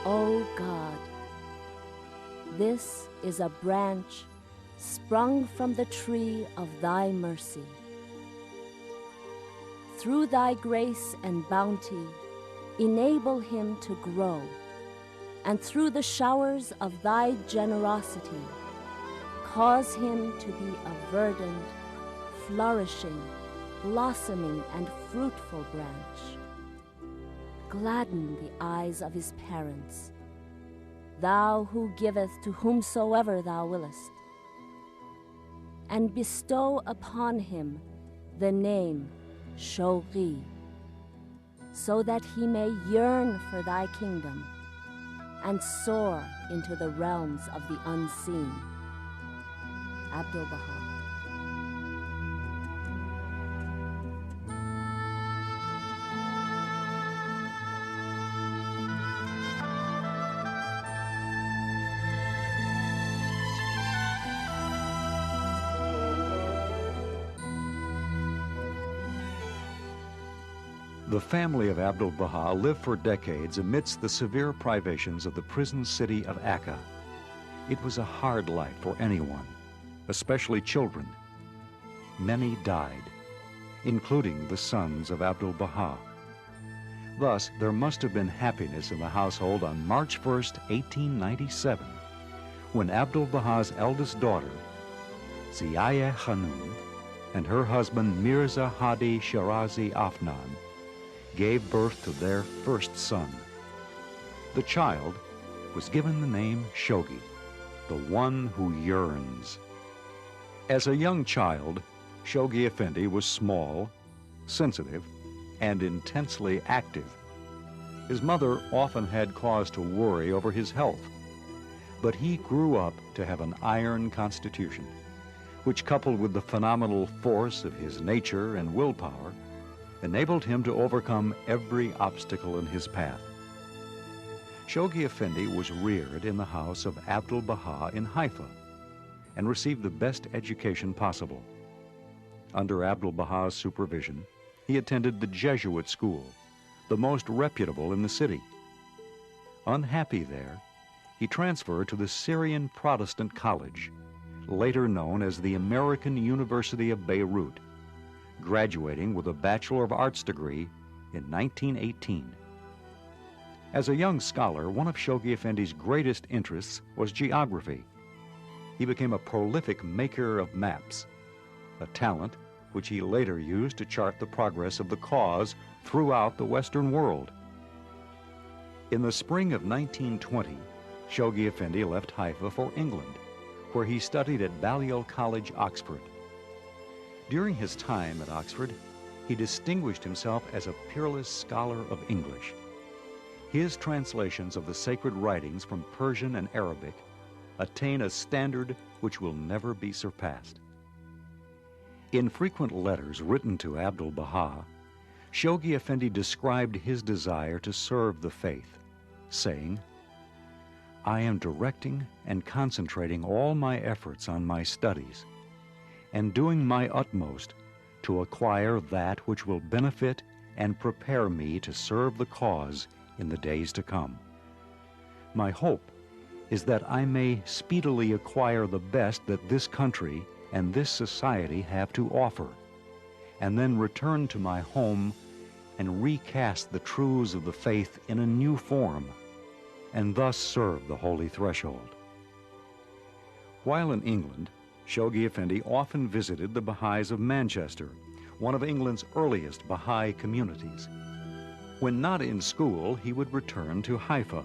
O God, this is a branch sprung from the tree of thy mercy. Through thy grace and bounty, enable him to grow, and through the showers of thy generosity, cause him to be a verdant, flourishing, blossoming, and fruitful branch. Gladden the eyes of his parents, thou who giveth to whomsoever thou willest, and bestow upon him the name Shoghi, so that he may yearn for thy kingdom and soar into the realms of the unseen. Abdul-Baha. The family of Abdul-Baha lived for decades amidst the severe privations of the prison city of Akka. It was a hard life for anyone, especially children. Many died, including the sons of Abdul-Baha. Thus, there must have been happiness in the household on March 1st, 1897, when Abdul-Baha's eldest daughter, Ziaya Khanum, and her husband Mirza Hadi Shirazi Afnan gave birth to their first son. The child was given the name Shoghi, the one who yearns. As a young child, Shoghi Effendi was small, sensitive, and intensely active. His mother often had cause to worry over his health, but he grew up to have an iron constitution, which, coupled with the phenomenal force of his nature and willpower, enabled him to overcome every obstacle in his path. Shoghi Effendi was reared in the house of Abdul-Baha in Haifa and received the best education possible. Under Abdul-Baha's supervision, he attended the Jesuit school, the most reputable in the city. Unhappy there, he transferred to the Syrian Protestant College, later known as the American University of Beirut, graduating with a Bachelor of Arts degree in 1918. As a young scholar, one of Shoghi Effendi's greatest interests was geography. He became a prolific maker of maps, a talent which he later used to chart the progress of the cause throughout the Western world. In the spring of 1920, Shoghi Effendi left Haifa for England, where he studied at Balliol College, Oxford. During his time at Oxford, he distinguished himself as a peerless scholar of English. His translations of the sacred writings from Persian and Arabic attain a standard which will never be surpassed. In frequent letters written to Abdul-Baha, Shoghi Effendi described his desire to serve the faith, saying, "I am directing and concentrating all my efforts on my studies and doing my utmost to acquire that which will benefit and prepare me to serve the cause in the days to come. My hope is that I may speedily acquire the best that this country and this society have to offer, and then return to my home and recast the truths of the faith in a new form, and thus serve the holy threshold." While in England, Shoghi Effendi often visited the Baha'is of Manchester, one of England's earliest Baha'i communities. When not in school, he would return to Haifa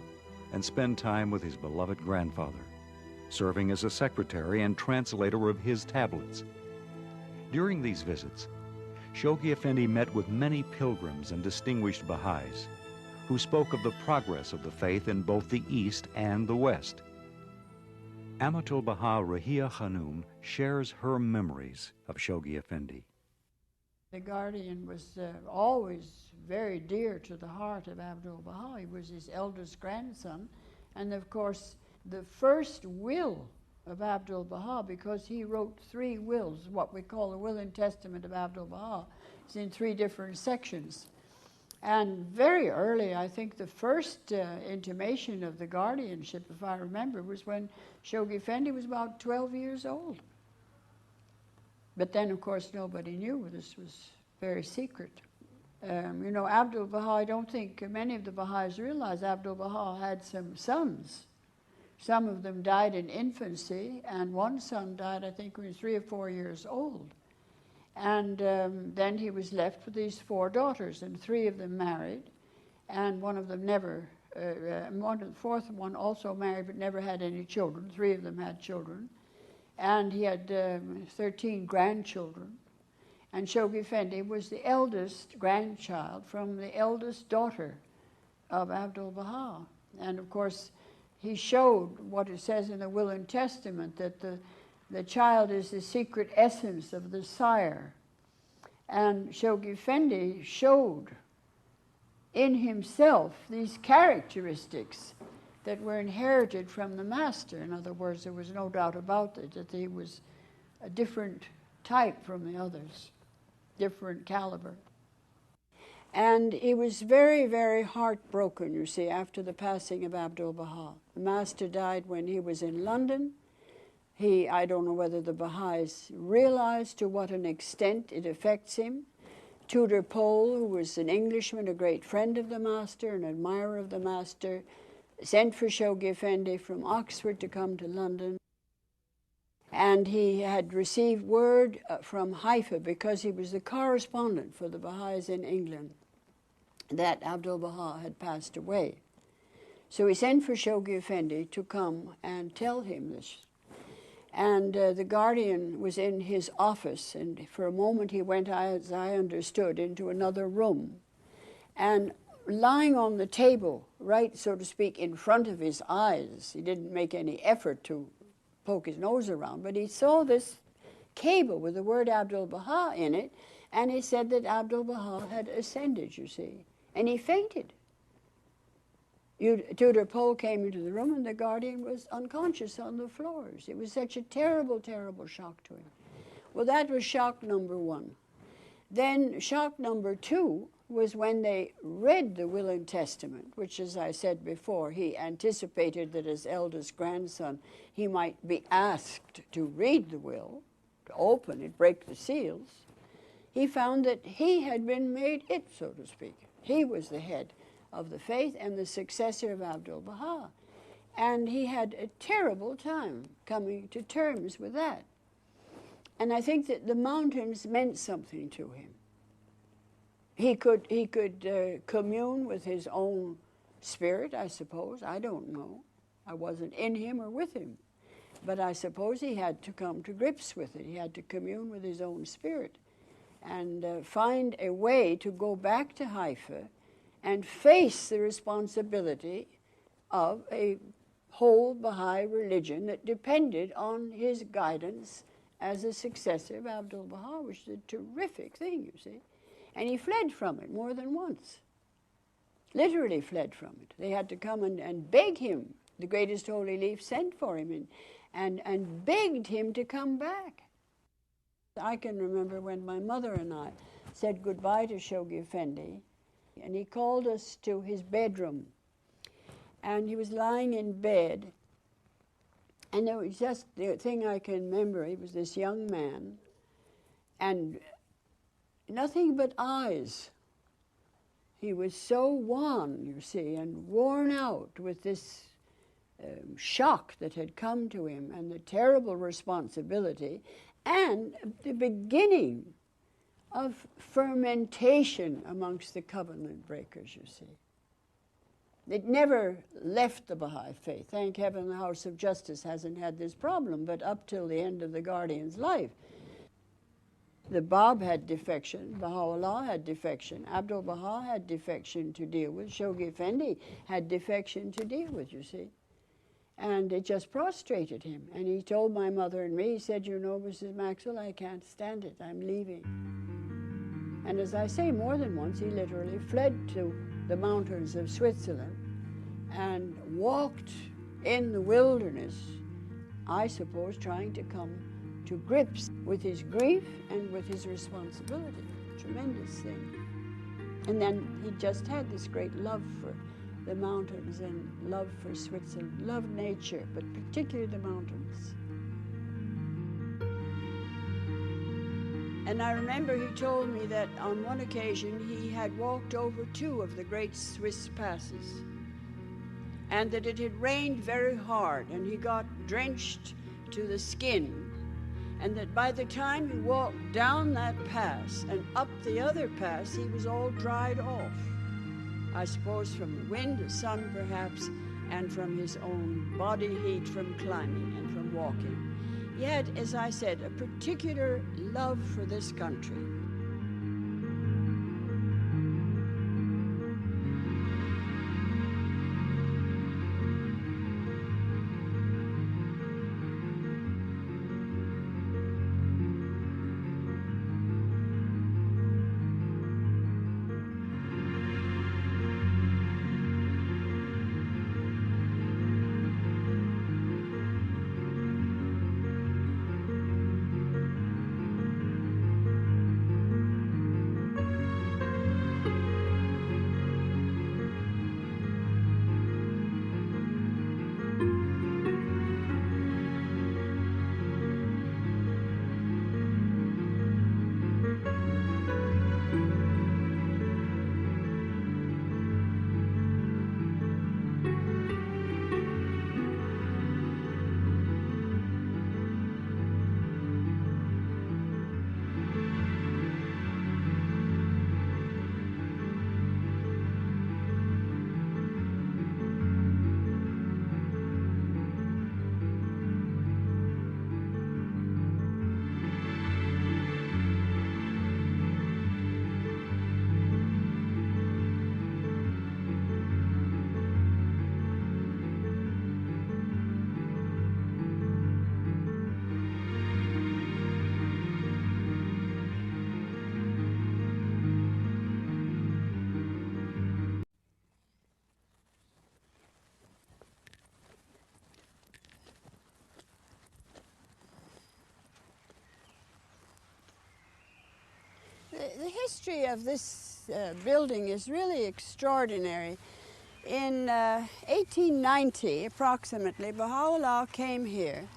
and spend time with his beloved grandfather, serving as a secretary and translator of his tablets. During these visits, Shoghi Effendi met with many pilgrims and distinguished Baha'is who spoke of the progress of the faith in both the East and the West. Amatul Baha Rahia Khanum shares her memories of Shoghi Effendi. The guardian was always very dear to the heart of Abdul-Baha. He was his eldest grandson, and of course the first will of Abdul-Baha, because he wrote 3 wills, what we call the will and testament of Abdul-Baha. It's in 3 different sections. And very early, I think the first intimation of the guardianship, if I remember, was when Shoghi Effendi was about 12 years old. But then, of course, nobody knew. This was very secret. You know, Abdul-Baha, I don't think many of the Baha'is realize Abdul-Baha had some sons. Some of them died in infancy, and one son died, I think, when he was 3 or 4 years old. And then he was left with these 4 daughters, and 3 of them married, and one of them never, the fourth one also married but never had any children. 3 of them had children. And he had 13 grandchildren. And Shoghi Effendi was the eldest grandchild from the eldest daughter of Abdul-Baha. And of course, he showed what it says in the Will and Testament, that the child is the secret essence of the sire. And Shoghi Effendi showed in himself these characteristics that were inherited from the master. In other words, there was no doubt about it, that he was a different type from the others, different caliber. And he was very, very heartbroken, you see, after the passing of Abdul-Baha. The master died when he was in London. I don't know whether the Baha'is realized to what an extent it affects him. Tudor Pole, who was an Englishman, a great friend of the master, an admirer of the master, sent for Shoghi Effendi from Oxford to come to London. And he had received word from Haifa, because he was the correspondent for the Baha'is in England, that Abdul-Baha had passed away. So he sent for Shoghi Effendi to come and tell him this. And the guardian was in his office, and for a moment he went, as I understood, into another room. And lying on the table, right, so to speak, in front of his eyes, he didn't make any effort to poke his nose around, but he saw this cable with the word Abdul-Baha in it, and he said that Abdul-Baha had ascended, you see, and he fainted. Tudor Pole came into the room, and the guardian was unconscious on the floors. It was such a terrible, terrible shock to him. Well, that was shock number 1. Then shock number 2 was when they read the Will and Testament, which, as I said before, he anticipated that as eldest grandson, he might be asked to read the will, to open it, break the seals. He found that he had been made it, so to speak. He was the head of the faith and the successor of Abdul-Baha. And he had a terrible time coming to terms with that. And I think that the mountains meant something to him. He could commune with his own spirit, I suppose. I don't know. I wasn't in him or with him. But I suppose he had to come to grips with it. He had to commune with his own spirit and find a way to go back to Haifa and face the responsibility of a whole Baha'i religion that depended on his guidance as a successor of Abdul-Baha, which is a terrific thing, you see. And he fled from it more than once, literally fled from it. They had to come and beg him. The greatest holy leaf sent for him and begged him to come back. I can remember when my mother and I said goodbye to Shoghi Effendi, and he called us to his bedroom. And he was lying in bed, and it was just the thing I can remember. He was this young man, and nothing but eyes. He was so wan, you see, and worn out with this shock that had come to him, and the terrible responsibility, and the beginning of fermentation amongst the covenant breakers, you see. It never left the Baha'i faith. Thank heaven the House of Justice hasn't had this problem, but up till the end of the guardian's life. The Bab had defection, Baha'u'llah had defection, Abdul-Baha had defection to deal with, Shoghi Effendi had defection to deal with, you see. And it just prostrated him. And he told my mother and me, he said, you know, Mrs. Maxwell, I can't stand it, I'm leaving. And as I say, more than once, he literally fled to the mountains of Switzerland and walked in the wilderness, I suppose, trying to come to grips with his grief and with his responsibility. Tremendous thing. And then he just had this great love for the mountains and love for Switzerland, loved nature, but particularly the mountains. And I remember he told me that on one occasion he had walked over 2 of the great Swiss passes, and that it had rained very hard and he got drenched to the skin, and that by the time he walked down that pass and up the other pass, he was all dried off. I suppose from the wind, the sun perhaps, and from his own body heat from climbing and from walking. He had, as I said, a particular love for this country. The history of this building is really extraordinary. In 1890, approximately, Baha'u'llah came here,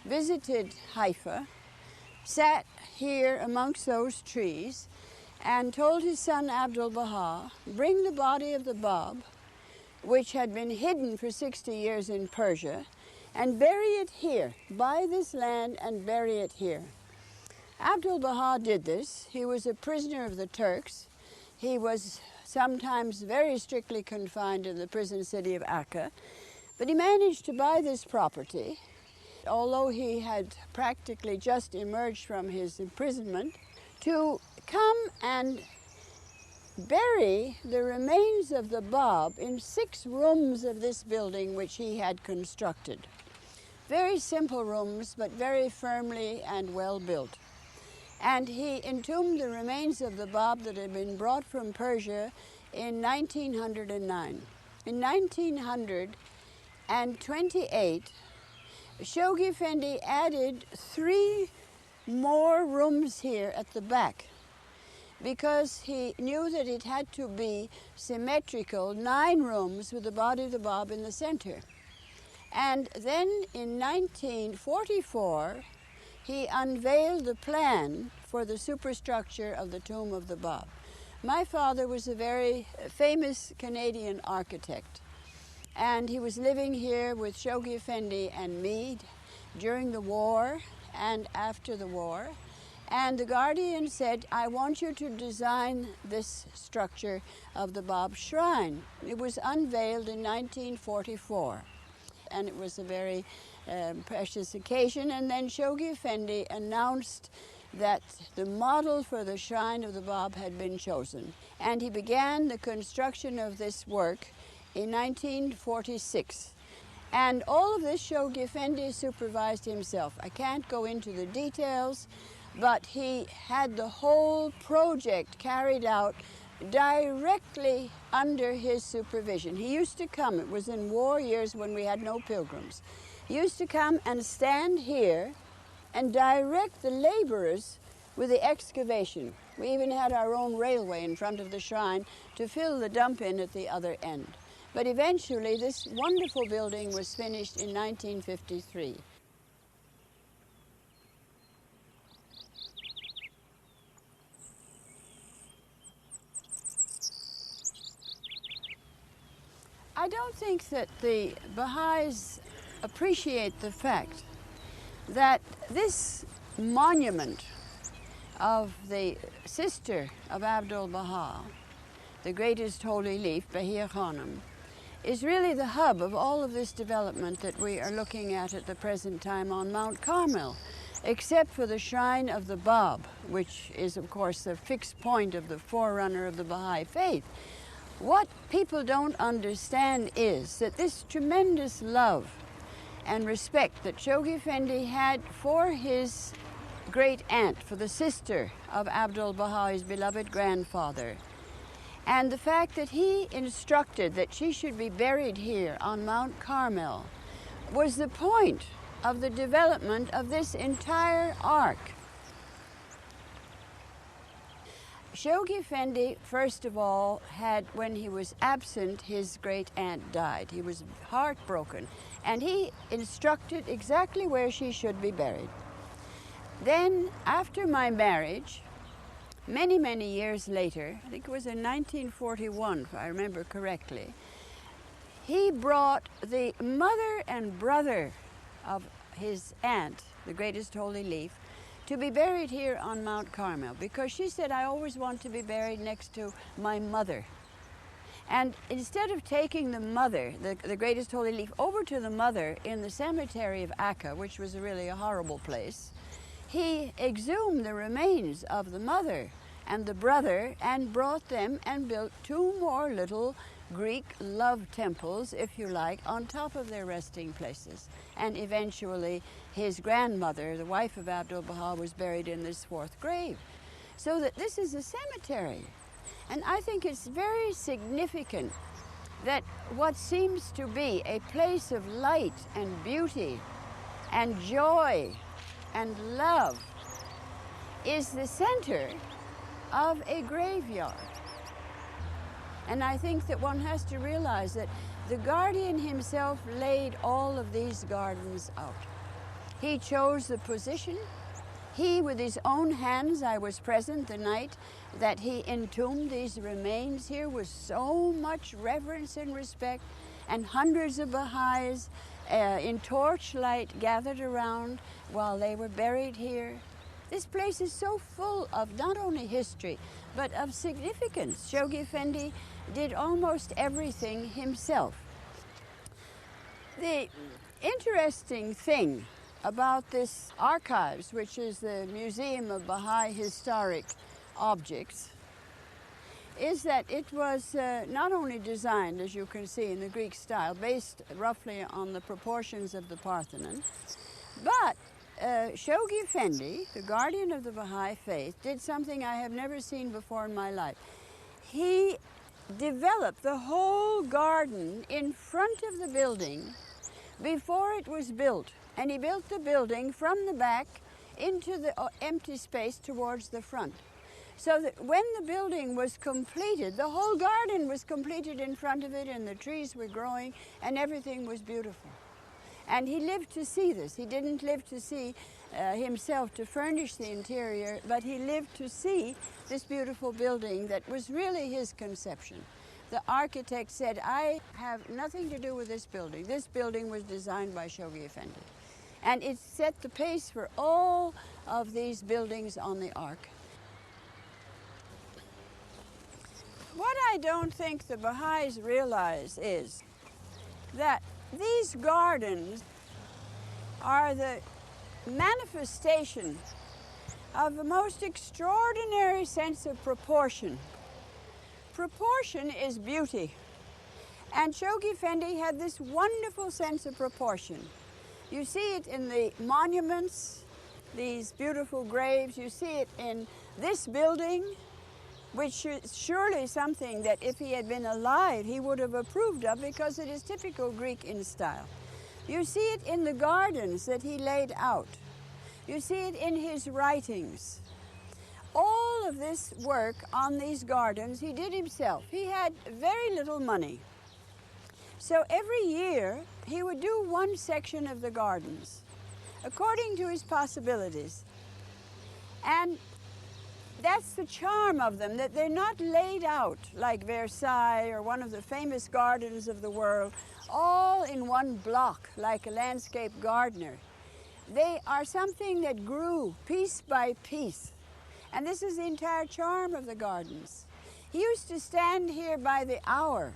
visited Haifa, sat here amongst those trees, and told his son Abdul-Baha, bring the body of the Bab, which had been hidden for 60 years in Persia, and bury it here, buy this land and bury it here. Abdul-Baha did this. He was a prisoner of the Turks. He was sometimes very strictly confined in the prison city of Akka, but he managed to buy this property, although he had practically just emerged from his imprisonment, to come and bury the remains of the Bab in 6 rooms of this building which he had constructed. Very simple rooms, but very firmly and well built. And he entombed the remains of the Bab that had been brought from Persia in 1909. In 1928, Shoghi Effendi added 3 more rooms here at the back, because he knew that it had to be symmetrical, 9 rooms with the body of the Bab in the center. And then in 1944, he unveiled the plan for the superstructure of the tomb of the Bab. My father was a very famous Canadian architect, and he was living here with Shoghi Effendi and me during the war and after the war. And the Guardian said, I want you to design this structure of the Bab Shrine. It was unveiled in 1944, and it was a very precious occasion. And then Shoghi Effendi announced that the model for the shrine of the Bab had been chosen. And he began the construction of this work in 1946. And all of this Shoghi Effendi supervised himself. I can't go into the details, but he had the whole project carried out directly under his supervision. He used to come, it was in war years when we had no pilgrims. He used to come and stand here and direct the laborers with the excavation. We even had our own railway in front of the shrine to fill the dump in at the other end. But eventually this wonderful building was finished in 1953. I don't think that the Baha'is appreciate the fact that this monument of the sister of Abdul-Baha, the greatest holy leaf, Bahia Khanum, is really the hub of all of this development that we are looking at the present time on Mount Carmel, except for the shrine of the Bab, which is, of course, the fixed point of the forerunner of the Baha'i faith. What people don't understand is that this tremendous love and respect that Shoghi Effendi had for his great aunt, for the sister of Abdul-Baha, his beloved grandfather, and the fact that he instructed that she should be buried here on Mount Carmel was the point of the development of this entire arc. Shoghi Effendi, first of all, had, when he was absent, his great aunt died. He was heartbroken, and he instructed exactly where she should be buried. Then, after my marriage, many, many years later, I think it was in 1941, if I remember correctly, he brought the mother and brother of his aunt, the greatest holy leaf, to be buried here on Mount Carmel, because she said, I always want to be buried next to my mother. And instead of taking the mother, the greatest holy leaf, over to the mother in the cemetery of Akka, which was really a horrible place, he exhumed the remains of the mother and the brother and brought them and built two more little Greek love temples, if you like, on top of their resting places. And eventually his grandmother, the wife of Abdul-Baha, was buried in this fourth grave. So that this is a cemetery. And I think it's very significant that what seems to be a place of light and beauty and joy and love is the center of a graveyard. And I think that one has to realize that the guardian himself laid all of these gardens out. He chose the position. He, with his own hands, I was present the night that he entombed these remains here with so much reverence and respect, and hundreds of Baha'is in torchlight gathered around while they were buried here. This place is so full of not only history, but of significance. Shoghi Effendi did almost everything himself. The interesting thing about this archives, which is the Museum of Baha'i Historic Objects, is that it was not only designed, as you can see, in the Greek style, based roughly on the proportions of the Parthenon, but Shoghi Effendi, the guardian of the Baha'i faith, did something I have never seen before in my life. He developed the whole garden in front of the building before it was built. And he built the building from the back into the empty space towards the front. So that when the building was completed, the whole garden was completed in front of it, and the trees were growing, and everything was beautiful. And he lived to see this. He didn't live to see himself to furnish the interior, but he lived to see this beautiful building that was really his conception. The architect said, I have nothing to do with this building. This building was designed by Shoghi Effendi. And it set the pace for all of these buildings on the Ark. What I don't think the Baha'is realize is that these gardens are the manifestation of the most extraordinary sense of proportion. Proportion is beauty. And Shoghi Effendi had this wonderful sense of proportion. You see it in the monuments, these beautiful graves. You see it in this building, which is surely something that if he had been alive, he would have approved of, because it is typical Greek in style. You see it in the gardens that he laid out. You see it in his writings. all of this work on these gardens he did himself. He had very little money. So every year he would do one section of the gardens according to his possibilities. And that's the charm of them, that they're not laid out like Versailles or one of the famous gardens of the world, all in one block like a landscape gardener. They are something that grew piece by piece. And this is the entire charm of the gardens. He used to stand here by the hour.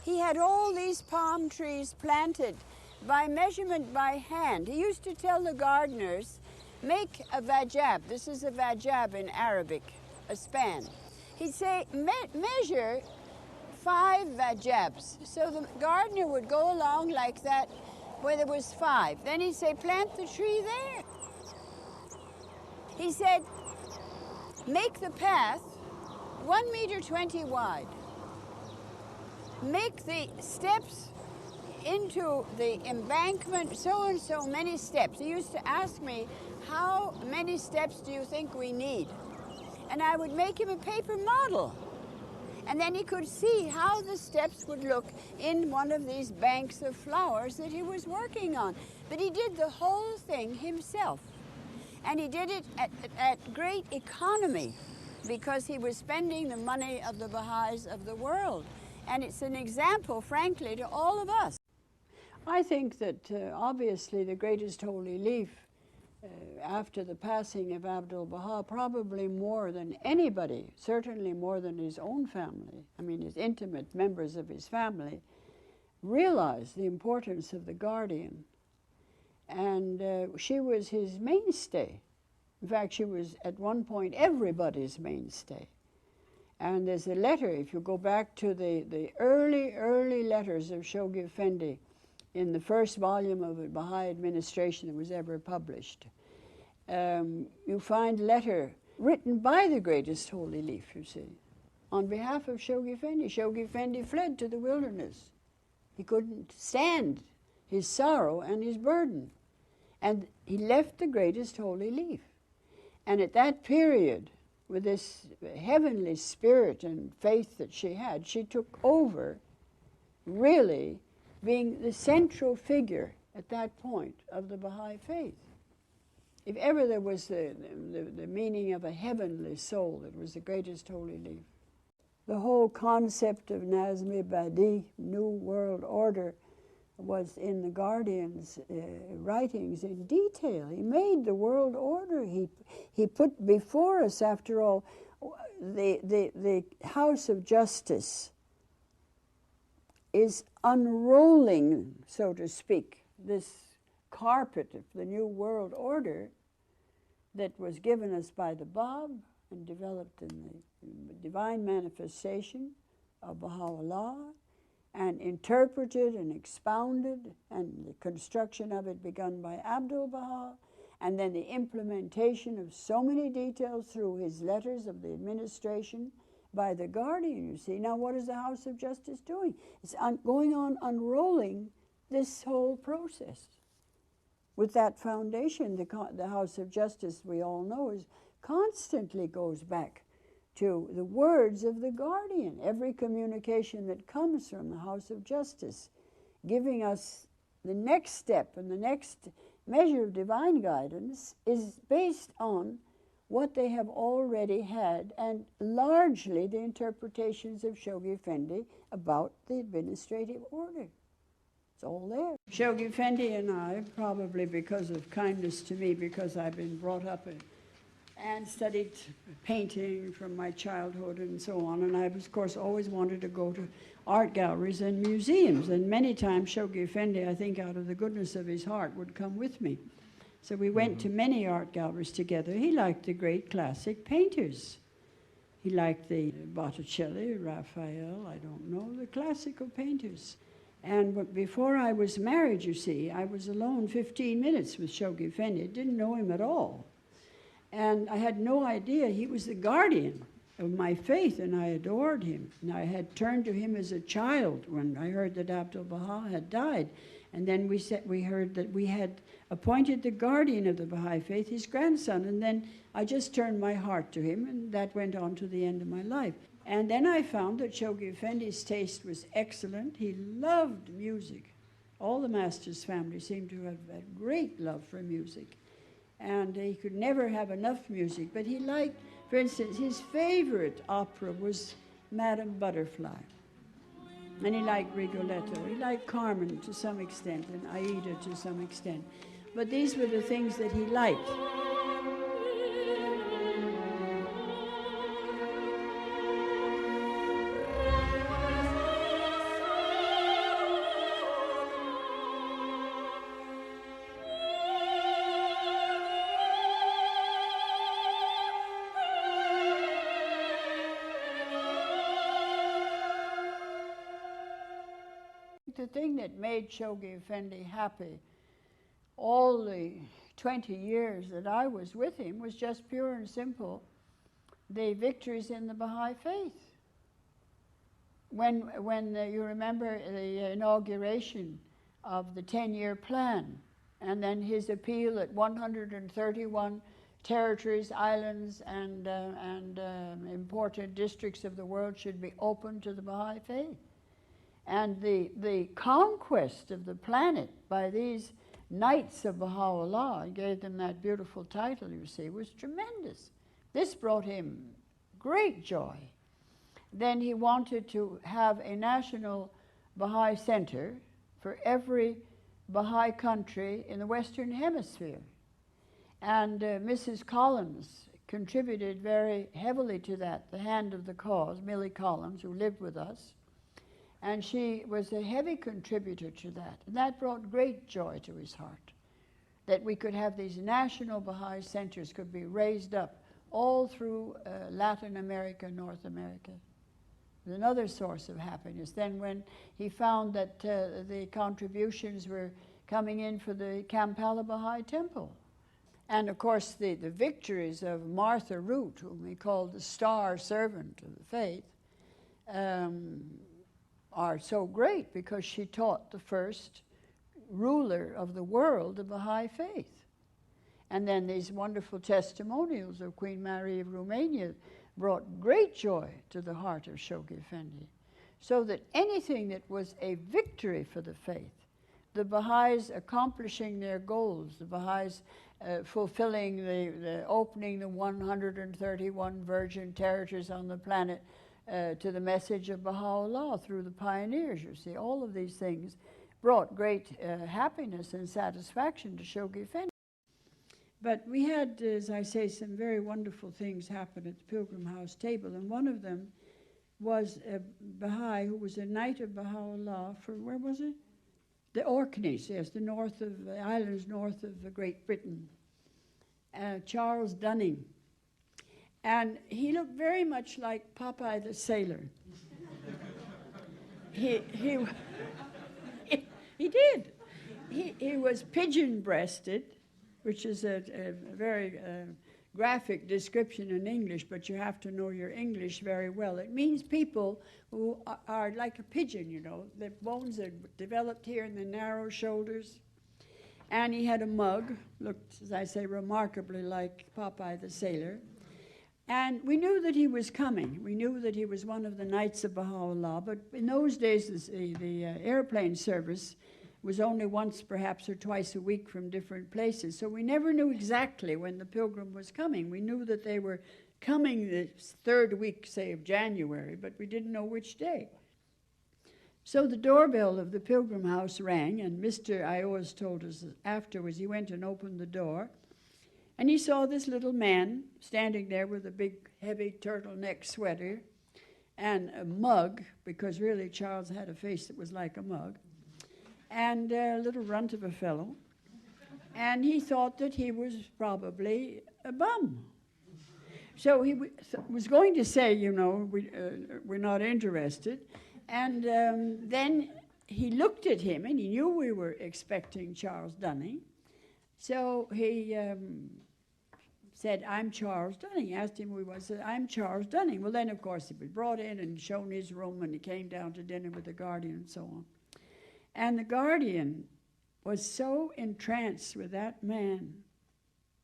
He had all these palm trees planted by measurement by hand. He used to tell the gardeners, make a vajab. This is a vajab in Arabic, a span. He'd say, measure 5 vajabs. So the gardener would go along like that where there was 5. Then he'd say, plant the tree there. He said, make the path 1 meter 20 wide. Make the steps into the embankment so and so many steps. He used to ask me, how many steps do you think we need? And I would make him a paper model. And then he could see how the steps would look in one of these banks of flowers that he was working on. But he did the whole thing himself. And he did it at great economy because he was spending the money of the Baha'is of the world. And it's an example, frankly, to all of us. I think that obviously the greatest holy leaf after the passing of Abdu'l-Baha, probably more than anybody, certainly more than his own family, I mean his intimate members of his family, realized the importance of the guardian. And she was his mainstay. In fact, she was at one point everybody's mainstay. And there's a letter, if you go back to the early letters of Shoghi Effendi in the first volume of the Baha'i administration that was ever published, you find a letter written by the greatest holy leaf, you see, on behalf of Shoghi Effendi. Shoghi Effendi fled to the wilderness. He couldn't stand his sorrow and his burden. And he left the greatest holy leaf. And at that period, with this heavenly spirit and faith that she had, she took over, really being the central figure at that point of the Baha'i faith. If ever there was the meaning of a heavenly soul, it was the greatest holy leaf. The whole concept of Nazm-i-Badi, New World Order, was in the Guardian's writings in detail. He made the world order. He put before us, after all, the House of Justice is unrolling, so to speak, this carpet of the New World Order that was given us by the Bab and developed in the divine manifestation of Baha'u'llah, and interpreted and expounded, and the construction of it begun by Abdu'l-Baha, and then the implementation of so many details through his letters of the administration by the Guardian, you see. Now what is the House of Justice doing? It's going on unrolling this whole process. With that foundation, the House of Justice, we all know, constantly goes back to the words of the Guardian. Every communication that comes from the House of Justice, giving us the next step and the next measure of divine guidance, is based on what they have already had, and largely the interpretations of Shoghi Effendi about the administrative order. It's all there. Shoghi Effendi and I, probably because of kindness to me, because I've been brought up and studied painting from my childhood and so on, and I, of course, always wanted to go to art galleries and museums, and many times Shoghi Effendi, I think out of the goodness of his heart, would come with me. So we went to many art galleries together. He liked the great classic painters. He liked the Botticelli, Raphael, I don't know, the classical painters. And before I was married, you see, I was alone 15 minutes with Shoghi Effendi. I didn't know him at all. And I had no idea he was the guardian of my faith, and I adored him. And I had turned to him as a child when I heard that Abdu'l-Baha had died. And then we heard that we had appointed the guardian of the Baha'i faith, his grandson. And then I just turned my heart to him, and that went on to the end of my life. And then I found that Shoghi Effendi's taste was excellent. He loved music. All the master's family seemed to have a great love for music. And he could never have enough music. But he liked, for instance, his favorite opera was Madame Butterfly. And he liked Rigoletto. He liked Carmen to some extent, and Aida to some extent. But these were the things that he liked. The thing that made Shoghi Effendi happy all the 20 years that I was with him was just pure and simple the victories in the Baha'i faith. When you remember the inauguration of the 10-year plan, and then his appeal that 131 territories, islands, and important districts of the world should be open to the Baha'i faith. And the conquest of the planet by these Knights of Baha'u'llah, I gave them that beautiful title, you see, was tremendous. This brought him great joy. Then he wanted to have a national Baha'i center for every Baha'i country in the Western Hemisphere. And Mrs. Collins contributed very heavily to that, the hand of the cause, Millie Collins, who lived with us. And she was a heavy contributor to that. And that brought great joy to his heart, that we could have these national Baha'i centers could be raised up all through Latin America, North America. It was another source of happiness. Then when he found that the contributions were coming in for the Kampala Baha'i Temple. And of course the victories of Martha Root, whom he called the star servant of the faith, are so great because she taught the first ruler of the world the Baha'i faith. And then these wonderful testimonials of Queen Mary of Romania brought great joy to the heart of Shoghi Effendi. So that anything that was a victory for the faith, the Baha'is accomplishing their goals, the Baha'is fulfilling the opening the 131 virgin territories on the planet, to the message of Baha'u'llah through the pioneers, you see. All of these things brought great happiness and satisfaction to Shoghi Effendi. But we had, as I say, some very wonderful things happen at the Pilgrim House table, and one of them was a Baha'i who was a Knight of Baha'u'llah for, where was it? The Orkneys, yes, the north of the islands north of Great Britain. Charles Dunning. And he looked very much like Popeye the Sailor. he did. He was pigeon-breasted, which is a very graphic description in English, but you have to know your English very well. It means people who are like a pigeon, you know. The bones are developed here in the narrow shoulders. And he had a mug, looked, as I say, remarkably like Popeye the Sailor. And we knew that he was coming. We knew that he was one of the Knights of Baha'u'llah, but in those days the airplane service was only once perhaps or twice a week from different places. So we never knew exactly when the Pilgrim was coming. We knew that they were coming the third week, say, of January, but we didn't know which day. So the doorbell of the Pilgrim House rang, and Mr. Ioas told us afterwards he went and opened the door, and he saw this little man standing there with a big, heavy turtleneck sweater and a mug, because really Charles had a face that was like a mug, and a little runt of a fellow. And he thought that he was probably a bum. So he was going to say, you know, we're not interested. And then he looked at him, and he knew we were expecting Charles Dunning. So he said, "I'm Charles Dunning." Asked him who he was. Said, "I'm Charles Dunning." Well, then, of course, he was brought in and shown his room, and he came down to dinner with the guardian and so on. And the guardian was so entranced with that man.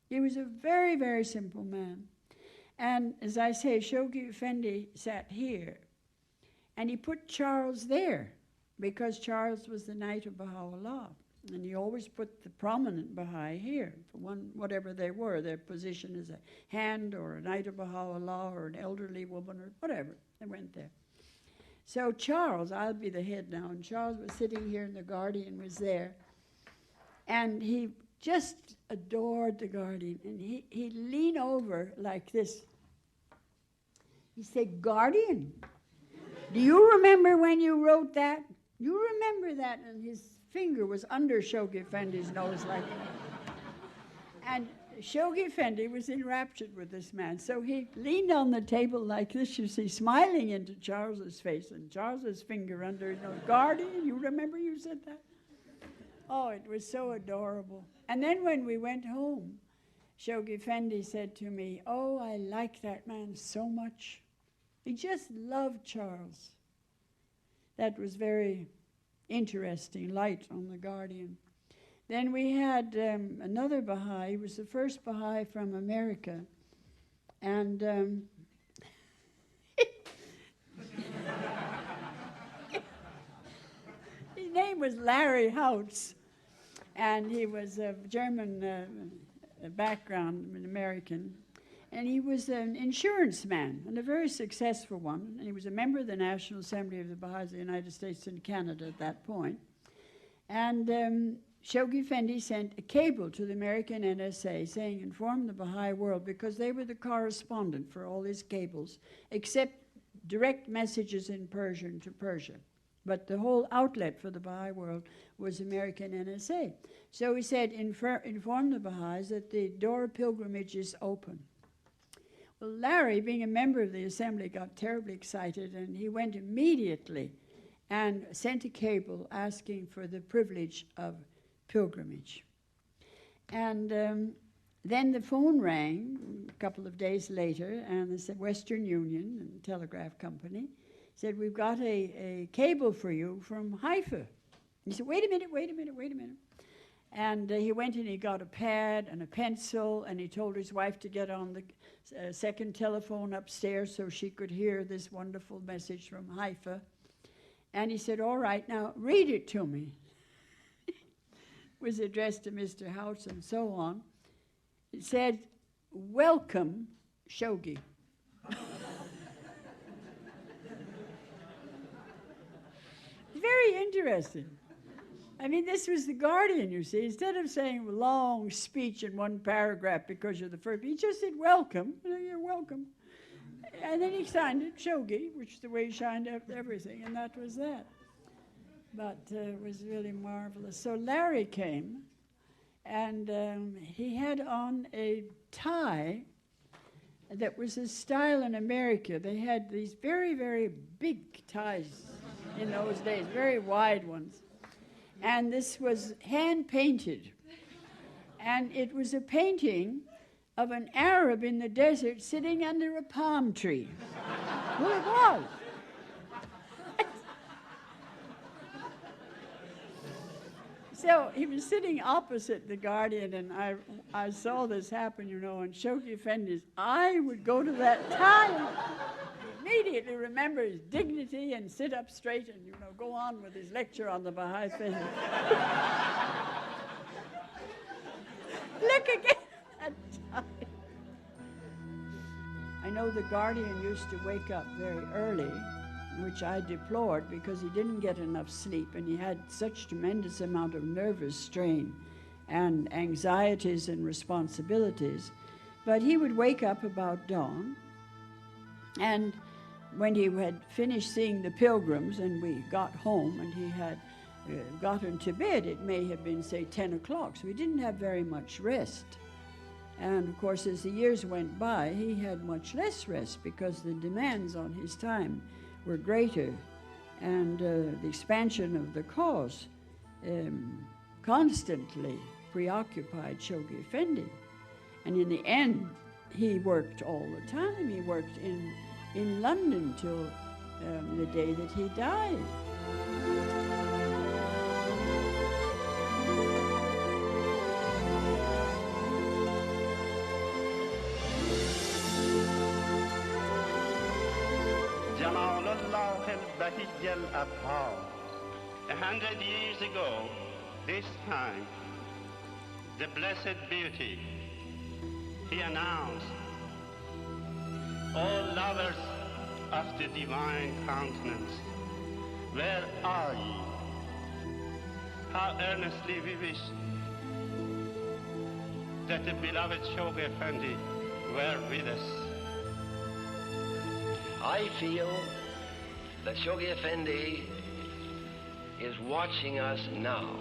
He was a very, very simple man. And as I say, Shoghi Effendi sat here, and he put Charles there, because Charles was the Knight of Baha'u'llah. And he always put the prominent Baha'i here, for one, whatever they were, their position as a hand or a Knight of Baha'u'llah or an elderly woman or whatever, they went there. So Charles, I'll be the head now, and Charles was sitting here and the Guardian was there. And he just adored the Guardian, and he'd lean over like this. He said, "Guardian, do you remember when you wrote that? You remember that?" And his finger was under Shoghi Effendi's nose like that. And Shoghi Effendi was enraptured with this man. So he leaned on the table like this, you see, smiling into Charles's face, and Charles's finger under his nose. "Guardian, you remember you said that?" Oh, it was so adorable. And then when we went home, Shoghi Effendi said to me, "Oh, I like that man so much." He just loved Charles. That was very interesting, light on the Guardian. Then we had another Baha'i. He was the first Baha'i from America. And his name was Larry Hautz. And he was of German background, an American. And he was an insurance man, and a very successful one. And he was a member of the National Assembly of the Baha'is of the United States and Canada at that point. And Shoghi Effendi sent a cable to the American NSA saying, "Inform the Baha'i world," because they were the correspondent for all these cables, except direct messages in Persian to Persia. But the whole outlet for the Baha'i world was American NSA. So he said, inform the Baha'is that the door of pilgrimage is open. Well, Larry, being a member of the assembly, got terribly excited, and he went immediately and sent a cable asking for the privilege of pilgrimage. And then the phone rang a couple of days later, and the Western Union and Telegraph Company said, "We've got a cable for you from Haifa." He said, wait a minute. And he went and he got a pad and a pencil, and he told his wife to get on the second telephone upstairs so she could hear this wonderful message from Haifa. And he said, "All right, now read it to me." It was addressed to Mr. House and so on. It said, "Welcome, Shoghi." Very interesting. I mean, this was the Guardian, you see. Instead of saying a long speech in one paragraph because you're the first, he just said, "Welcome, you're welcome." And then he signed it, Shoghi, which is the way he signed everything, and that was that. But it was really marvelous. So Larry came, and he had on a tie that was a style in America. They had these very, very big ties in those days, very wide ones. And this was hand-painted. And it was a painting of an Arab in the desert sitting under a palm tree. Well, it was. So he was sitting opposite the Guardian, and I saw this happen, you know, and Shoghi Effendi's eye would go to that time. Immediately remember his dignity and sit up straight and, you know, go on with his lecture on the Baha'i faith. Look again at time. I know the Guardian used to wake up very early, which I deplored because he didn't get enough sleep, and he had such tremendous amount of nervous strain and anxieties and responsibilities. But he would wake up about dawn, and when he had finished seeing the Pilgrims and we got home and he had gotten to bed, it may have been, say, 10 o'clock, so he didn't have very much rest. And of course, as the years went by, he had much less rest because the demands on his time were greater, and the expansion of the cause constantly preoccupied Shoghi Effendi. And in the end, he worked all the time. He worked in London till the day that he died. جمال الله البهی الأبهار. 100 years ago, this time, the blessed beauty, he announced, all lovers of the divine countenance, where are ye? How earnestly we wish that the beloved Shoghi Effendi were with us. I feel that Shoghi Effendi is watching us now.